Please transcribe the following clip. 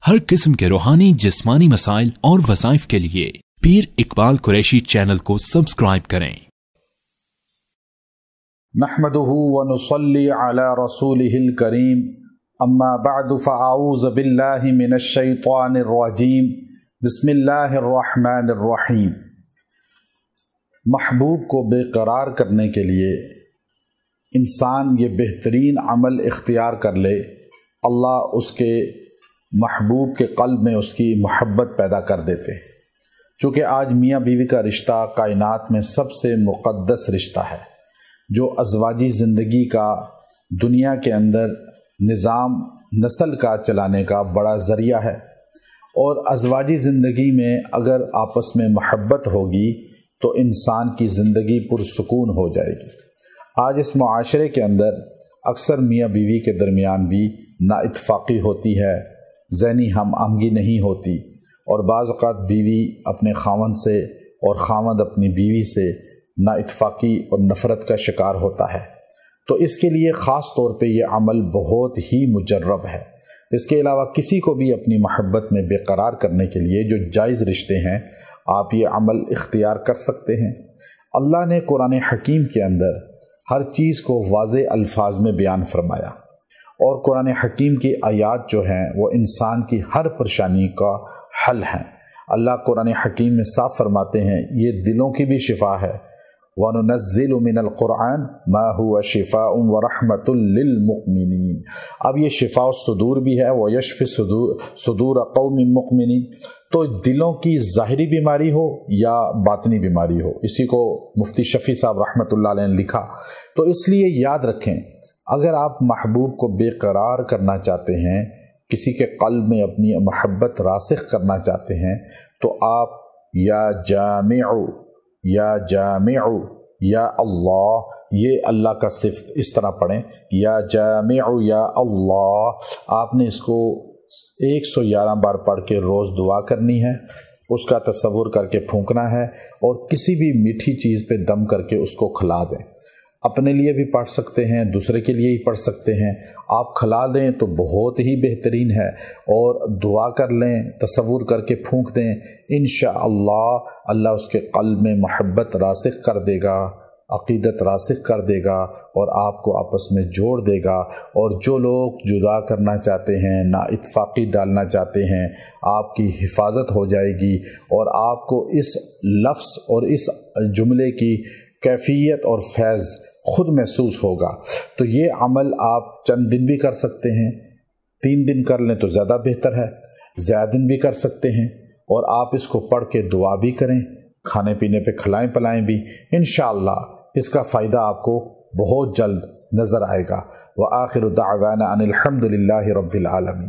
हर किस्म के रूहानी जिस्मानी मसाइल और वज़ाइफ के लिए पीर इकबाल कुरैशी चैनल को सब्सक्राइब करें। नहमदुहु व नुसल्ली अला रसूलिहिल करीम, अम्मा बअदु फ़अऊज़ु बिल्लाहि मिनश शैतानिर रजीम, बिस्मिल्लाहिर रहमानिर रहीम। महबूब को बेकरार करने के लिए इंसान ये बेहतरीन अमल इख्तियार कर ले, अल्लाह उसके महबूब के क़ल्ब में उसकी मोहब्बत पैदा कर देते हैं। चूँकि आज मियाँ बीवी का रिश्ता कायनात में सबसे मुक़द्दस रिश्ता है, जो अज़वाजी ज़िंदगी का दुनिया के अंदर निज़ाम नस्ल का चलाने का बड़ा ज़रिया है। और अज़वाजी ज़िंदगी में अगर आपस में मोहब्बत होगी तो इंसान की ज़िंदगी पुरसुकून हो जाएगी। आज इस मुआशरे के अंदर अक्सर मियाँ बीवी के दरमियान भी नाइत्फ़ाक़ी होती है, ज़हनी हम आहंगी नहीं होती, और बाज़ औक़ात बीवी अपने खावंद से और खावंद अपनी बीवी से नाइत्फ़ाक़ी और नफ़रत का शिकार होता है। तो इसके लिए ख़ास तौर पे ये अमल बहुत ही मुजर्रब है। इसके अलावा किसी को भी अपनी मोहब्बत में बेकरार करने के लिए जो जायज़ रिश्ते हैं, आप ये अमल इख्तियार कर सकते हैं। अल्लाह ने कुरान हकीम के अंदर हर चीज़ को वाज़ेह अल्फाज में बयान फरमाया, और कुरान हकीम की आयात जो हैं वो इंसान की हर परेशानी का हल हैं। अल्लाह कुरान हकीम में साफ फरमाते हैं, ये दिलों की भी शिफा है। वनुनज़्ज़िलु मिनल कुरान मा हुवा शिफ़ाउन व रहमतुल लिल मुमिनीन। अब ये शिफ़ा सुदूर भी है, व यशफ़ी सुदूर क़ौमिन मुमिनीन। तो दिलों की ज़ाहिरी बीमारी हो या बातनी बीमारी हो, इसी को मुफ्ती शफ़ी साहब रहमतुल्लाह अलैह ने लिखा। तो इसलिए याद रखें, अगर आप महबूब को बेकरार करना चाहते हैं, किसी के क़ल्ब में अपनी मोहब्बत रासिख़ करना चाहते हैं, तो आप या जामिउ या अल्लाह, ये अल्लाह का सिफ़त इस तरह पढ़ें, या जामिउ या अल्लाह। आपने इसको 111 बार पढ़ के रोज़ दुआ करनी है, उसका तसव्वुर करके फूंकना है, और किसी भी मीठी चीज़ पे दम करके उसको खिला दें। अपने लिए भी पढ़ सकते हैं, दूसरे के लिए ही पढ़ सकते हैं। आप खिला दें तो बहुत ही बेहतरीन है, और दुआ कर लें, तसव्वुर करके फूंक दें। इंशाअल्लाह अल्लाह उसके क़ल्ब में मोहब्बत रासिख़ कर देगा, अक़ीदत रासिख़ कर देगा, और आपको आपस में जोड़ देगा। और जो लोग जुदा करना चाहते हैं, नाइत्फ़ाक़ी डालना चाहते हैं, आपकी हिफाजत हो जाएगी, और आपको इस लफ्ज़ और इस जुमले की कैफियत और फैज़ खुद महसूस होगा। तो ये अमल आप चंद दिन भी कर सकते हैं, 3 दिन कर लें तो ज़्यादा बेहतर है, ज़्यादा दिन भी कर सकते हैं। और आप इसको पढ़ के दुआ भी करें, खाने पीने पे खिलाएं पिलाएं भी। इंशाअल्लाह इसका फ़ायदा आपको बहुत जल्द नज़र आएगा। व आखिरु दाअवाना अनिल हम्दुलिल्लाहि रब्बिल आलमीन।